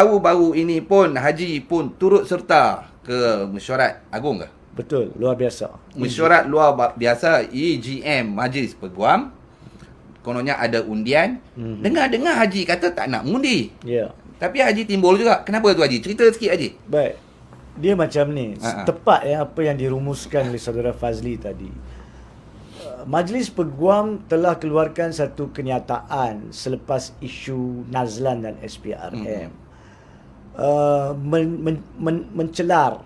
Baru-baru ini pun Haji pun turut serta ke mesyuarat agung ke? Betul, luar biasa. Mesyuarat luar biasa EGM Majlis Peguam. Kononnya ada undian. Dengar-dengar Haji kata tak nak mengundi. Ya. Tapi Haji timbul juga. Kenapa tu Haji? Cerita sikit Haji. Baik. Dia macam ni, tepat apa yang dirumuskan oleh saudara Fazli tadi. Majlis Peguam telah keluarkan satu kenyataan selepas isu Nazlan dan SPRM. Mencelar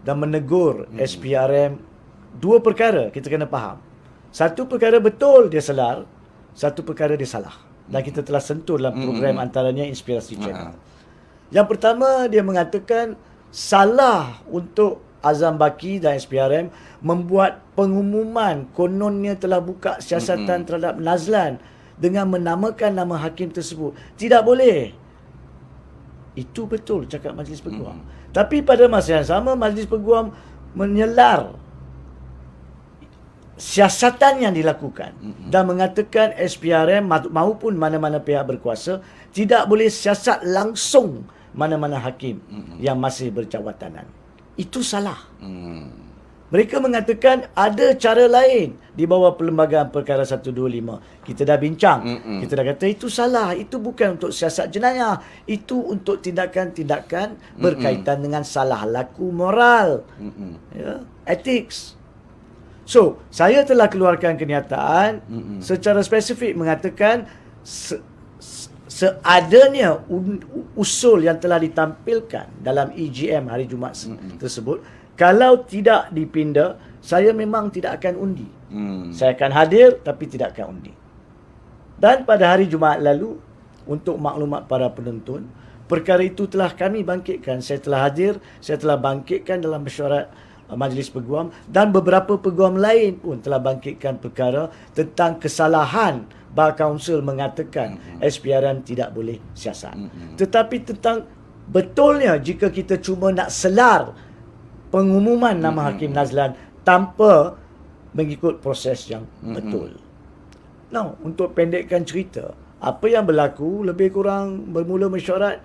dan menegur SPRM. Dua perkara kita kena faham. Satu perkara betul dia selar, satu perkara dia salah. Dan kita telah sentuh dalam program antaranya Inspirasi Channel. Yang pertama, dia mengatakan salah untuk Azam Baki dan SPRM membuat pengumuman kononnya telah buka siasatan terhadap Nazlan dengan menamakan nama hakim tersebut. Tidak boleh. Itu betul cakap Majlis Peguam. Tapi pada masa yang sama, Majlis Peguam menyelar siasatan yang dilakukan dan mengatakan SPRM maupun mana-mana pihak berkuasa tidak boleh siasat langsung mana-mana hakim yang masih berjawatanan. Itu salah. Mereka mengatakan ada cara lain di bawah Perlembagaan Perkara 125. Kita dah bincang. Kita dah kata itu salah. Itu bukan untuk siasat jenayah. Itu untuk tindakan-tindakan berkaitan dengan salah laku moral. Ya, ethics. So, saya telah keluarkan kenyataan secara spesifik mengatakan seadanya usul yang telah ditampilkan dalam EGM hari Jumaat tersebut, kalau tidak dipinda, saya memang tidak akan undi. Saya akan hadir tapi tidak akan undi. Dan pada hari Jumaat lalu, untuk maklumat para penonton, perkara itu telah kami bangkitkan. Saya telah hadir, saya telah bangkitkan dalam mesyuarat Majlis Peguam, dan beberapa peguam lain pun telah bangkitkan perkara tentang kesalahan Bar Kaunsil mengatakan SPRM tidak boleh siasat. Tetapi tentang betulnya jika kita cuma nak selar pengumuman nama Hakim Nazlan tanpa mengikut proses yang betul. Now, untuk pendekkan cerita, apa yang berlaku lebih kurang bermula mesyuarat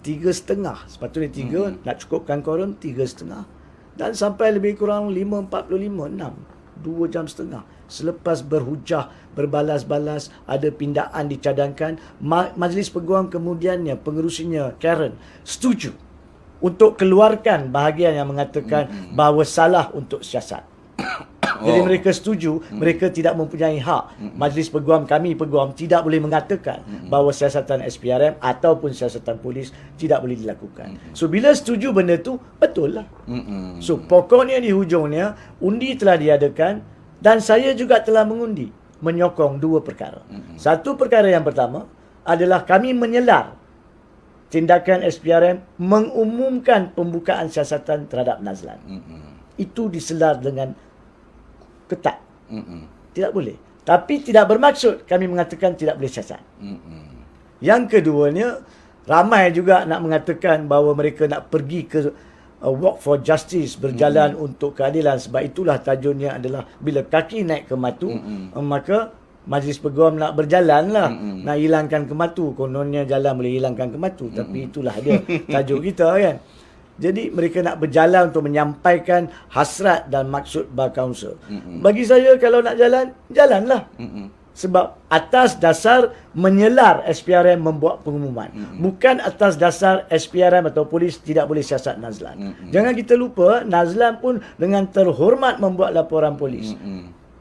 3.30. Sepatutnya 3, nak cukupkan korum 3.30. Dan sampai lebih kurang 5.45, 2 jam setengah. Selepas berhujah, berbalas-balas, ada pindaan dicadangkan, Majlis Peguam kemudiannya, pengerusinya Karen, setuju untuk keluarkan bahagian yang mengatakan bahawa salah untuk siasat. Jadi mereka setuju, mereka tidak mempunyai hak. Majlis Peguam, kami Peguam tidak boleh mengatakan bahawa siasatan SPRM ataupun siasatan polis tidak boleh dilakukan. So bila setuju benda tu, betul lah. So pokoknya di hujungnya, undi telah diadakan dan saya juga telah mengundi, menyokong dua perkara. Satu perkara yang pertama adalah kami menyelar tindakan SPRM mengumumkan pembukaan siasatan terhadap Nazlan. Itu diselar dengan ketat. Tidak boleh. Tapi tidak bermaksud kami mengatakan tidak boleh siasat. Yang keduanya, ramai juga nak mengatakan bahawa mereka nak pergi ke walk for justice, berjalan untuk keadilan. Sebab itulah tajuknya adalah bila kaki naik ke matu, maka Majlis Peguam nak berjalan lah, nak hilangkan kematu. Kononnya jalan boleh hilangkan kematu, tapi itulah dia tajuk kita kan. Jadi mereka nak berjalan untuk menyampaikan hasrat dan maksud Bar Kaunsil. Bagi saya kalau nak jalan, jalanlah. Sebab atas dasar menyelar SPRM membuat pengumuman. Bukan atas dasar SPRM atau polis tidak boleh siasat Nazlan. Jangan kita lupa, Nazlan pun dengan terhormat membuat laporan polis.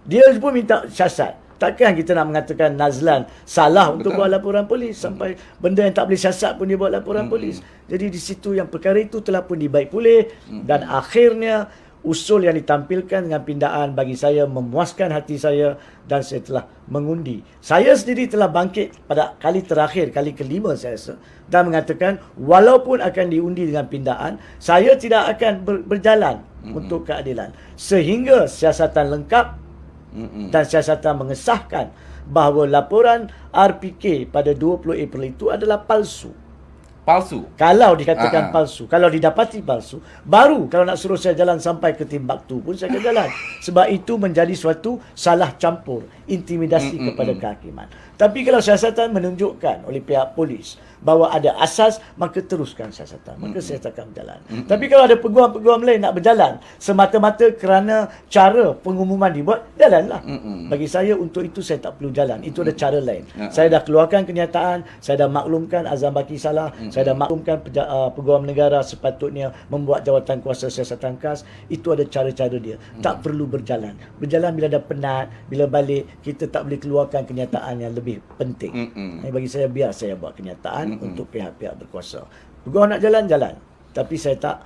Dia pun minta siasat. Takkan kita nak mengatakan Nazlan salah untuk buat laporan polis, sampai benda yang tak boleh siasat pun dia buat laporan polis. Jadi di situ yang perkara itu telah pun dibaik pulih dan akhirnya usul yang ditampilkan dengan pindaan bagi saya memuaskan hati saya dan saya telah mengundi. Saya sendiri telah bangkit pada kali terakhir, kali kelima saya rasa, dan mengatakan walaupun akan diundi dengan pindaan, saya tidak akan berjalan untuk keadilan sehingga siasatan lengkap dan siasatan mengesahkan bahawa laporan RPK pada 20 April itu adalah palsu. Palsu? Kalau dikatakan palsu, kalau didapati palsu, baru kalau nak suruh saya jalan sampai ke Timbuktu pun saya akan jalan. Sebab itu menjadi suatu salah campur, intimidasi kepada kehakiman. Tapi kalau siasatan menunjukkan oleh pihak polis bahawa ada asas, maka teruskan siasatan. Maka siasatan berjalan. Tapi kalau ada peguam-peguam lain nak berjalan semata-mata kerana cara pengumuman dibuat, jalanlah. Bagi saya untuk itu saya tak perlu jalan. Itu ada cara lain. Saya dah keluarkan kenyataan, saya dah maklumkan Azam Baki salah, saya dah maklumkan peguam negara sepatutnya membuat jawatan kuasa siasatan khas. Itu ada cara-cara dia. Tak perlu berjalan. Berjalan bila dah penat, bila balik, kita tak boleh keluarkan kenyataan yang lebih penting. Bagi saya, biar saya buat kenyataan untuk pihak-pihak berkuasa. Peguam nak jalan. Tapi saya tak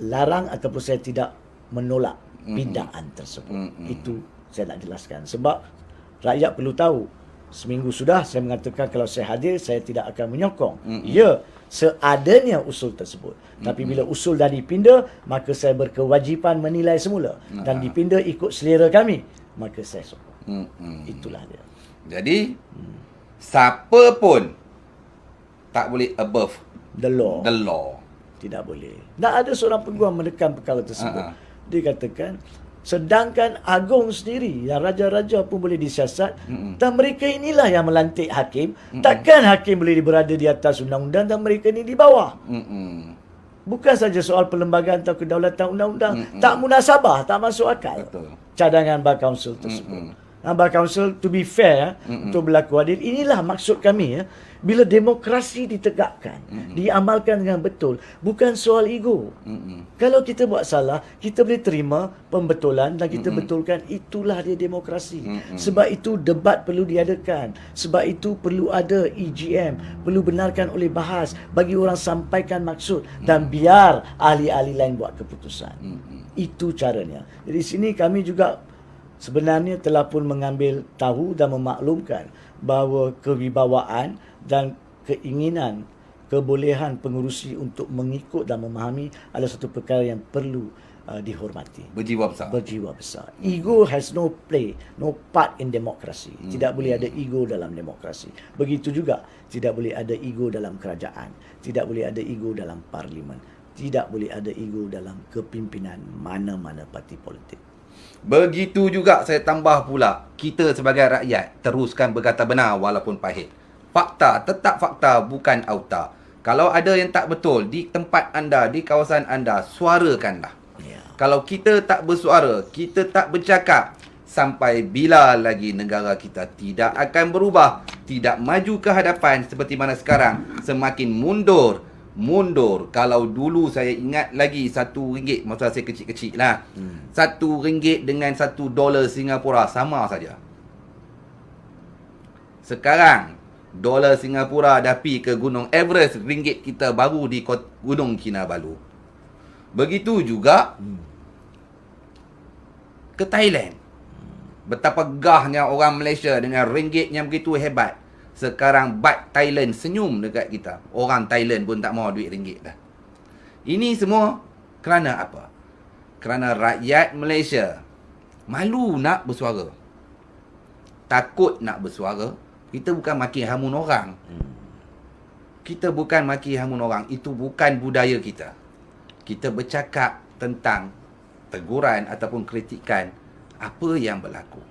larang ataupun saya tidak menolak pindaan tersebut. Itu saya nak jelaskan. Sebab rakyat perlu tahu. Seminggu sudah saya mengatakan kalau saya hadir, saya tidak akan menyokong. Ya, seadanya usul tersebut. Tapi bila usul dah dipinda, maka saya berkewajipan menilai semula. Dan dipinda ikut selera kami, maka saya sokong. Itulah dia. Jadi, siapa pun tak boleh above The law. the law. Tidak boleh. Tak ada seorang peguam menekan perkara tersebut. Dia katakan, sedangkan agung sendiri, yang raja-raja pun boleh disiasat, dan mereka inilah yang melantik hakim, takkan hakim boleh berada di atas undang-undang dan mereka ini di bawah. Bukan saja soal perlembagaan atau kedaulatan undang-undang, tak munasabah, tak masuk akal. Betul. Cadangan Bar Kaunsil tersebut. Bar Kaunsil, to be fair, untuk berlaku adil, inilah maksud kami. Bila demokrasi ditegakkan, diamalkan dengan betul, bukan soal ego. Kalau kita buat salah, kita boleh terima pembetulan dan kita betulkan. Itulah dia demokrasi. Sebab itu debat perlu diadakan. Sebab itu perlu ada EGM, perlu benarkan oleh bahas, bagi orang sampaikan maksud dan biar ahli-ahli lain buat keputusan. Itu caranya. Jadi sini kami juga sebenarnya telah pun mengambil tahu dan memaklumkan bahawa kewibawaan dan keinginan, kebolehan pengerusi untuk mengikut dan memahami adalah satu perkara yang perlu dihormati. Berjiwa besar. Berjiwa besar. Ego has no play, no part in demokrasi. Tidak boleh ada ego dalam demokrasi. Begitu juga tidak boleh ada ego dalam kerajaan. Tidak boleh ada ego dalam parlimen. Tidak boleh ada ego dalam kepimpinan mana-mana parti politik. Begitu juga saya tambah pula, kita sebagai rakyat teruskan berkata benar walaupun pahit. Fakta, tetap fakta, bukan auta. Kalau ada yang tak betul di tempat anda, di kawasan anda, suarakanlah. Kalau kita tak bersuara, kita tak bercakap, sampai bila lagi negara kita tidak akan berubah, tidak maju ke hadapan seperti mana sekarang, semakin mundur. Kalau dulu saya ingat lagi RM1, masa saya kecil-kecil lah, RM1 dengan $1 Singapura sama saja. Sekarang dolar Singapura dah pergi ke Gunung Everest, ringgit kita baru di Gunung Kinabalu. Begitu juga ke Thailand. Betapa gahnya orang Malaysia dengan ringgit yang begitu hebat. Sekarang baht Thailand senyum dekat kita. Orang Thailand pun tak mahu duit ringgit dah. Ini semua kerana apa? Kerana rakyat Malaysia malu nak bersuara. Takut nak bersuara. Kita bukan maki hamun orang. Kita bukan maki hamun orang. Itu bukan budaya kita. Kita bercakap tentang teguran ataupun kritikan apa yang berlaku.